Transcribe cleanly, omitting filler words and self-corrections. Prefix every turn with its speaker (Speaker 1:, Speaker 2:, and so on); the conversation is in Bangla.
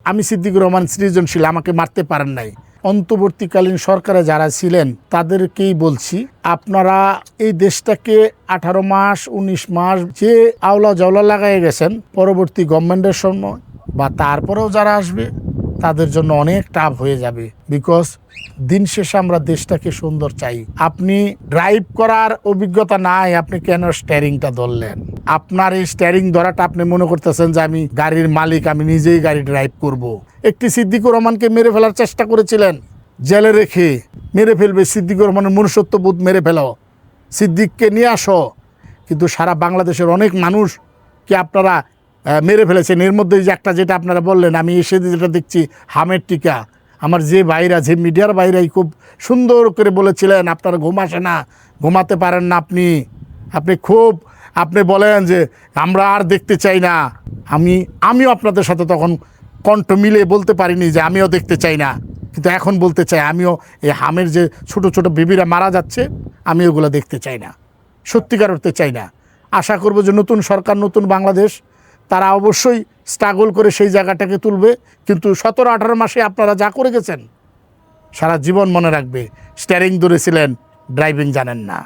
Speaker 1: আমি সিদ্দিকুর রহমান সৃজনশীল, আমাকে মারতে পারেন নাই। অন্তর্বর্তীকালীন সরকারে যারা ছিলেন তাদেরকেই বলছি, আপনারা এই দেশটাকে 18 মাস 19 মাস যে আওলা জওলা লাগাই গেছেন, পরবর্তী গভর্নমেন্টের সময় বা তারপরেও যারা আসবে তাদের জন্য অনেক টাফ হয়ে যাবে। বিকজ দিন শেষে আমরা দেশটাকে সুন্দর চাই। আপনি ড্রাইভ করার অভিজ্ঞতা নাই, আপনি কেন স্টিয়ারিংটা ধরলেন? আপনার এই স্টিয়ারিং ধরাটা আপনি মনে করতেছেন যে আমি গাড়ির মালিক, আমি নিজেই গাড়ি ড্রাইভ করব। একটি সিদ্দিকুর রহমানকে মেরে ফেলার চেষ্টা করেছিলেন, জেলে রেখে মেরে ফেলবে, সিদ্দিকুর রহমানের মনুষ্যত্ববোধ মেরে ফেলো, সিদ্দিককে নিয়ে আসো। কিন্তু সারা বাংলাদেশের অনেক মানুষকে আপনারা মেরে ফেলেছেন। এর মধ্যে যে একটা যেটা আপনারা বললেন, আমি এসে যেটা দেখছি হামের টিকা, আমার যে ভাইরা, যে মিডিয়ার ভাইরাই খুব সুন্দর করে বলেছিলেন আপনারা ঘুম আসে না, ঘুমাতে পারেন না, আপনি বলেন যে আমরা আর দেখতে চাই না। আমিও আপনাদের সাথে তখন কণ্ঠ মিলে বলতে পারিনি যে আমিও দেখতে চাই না, কিন্তু এখন বলতে চাই আমিও এই হামের যে ছোট ছোট বেবিরা মারা যাচ্ছে, আমি ওগুলো দেখতে চাই না, সত্যিকার অর্থে চাই না। আশা করব যে নতুন সরকার, নতুন বাংলাদেশ, তারা অবশ্যই স্ট্রাগল করে সেই জায়গাটাকে তুলবে। কিন্তু 17-18 মাসে আপনারা যা করে গেছেন সারা জীবন মনে রাখবে, স্টিয়ারিং ধরেছিলেন, ড্রাইভিং জানেন না।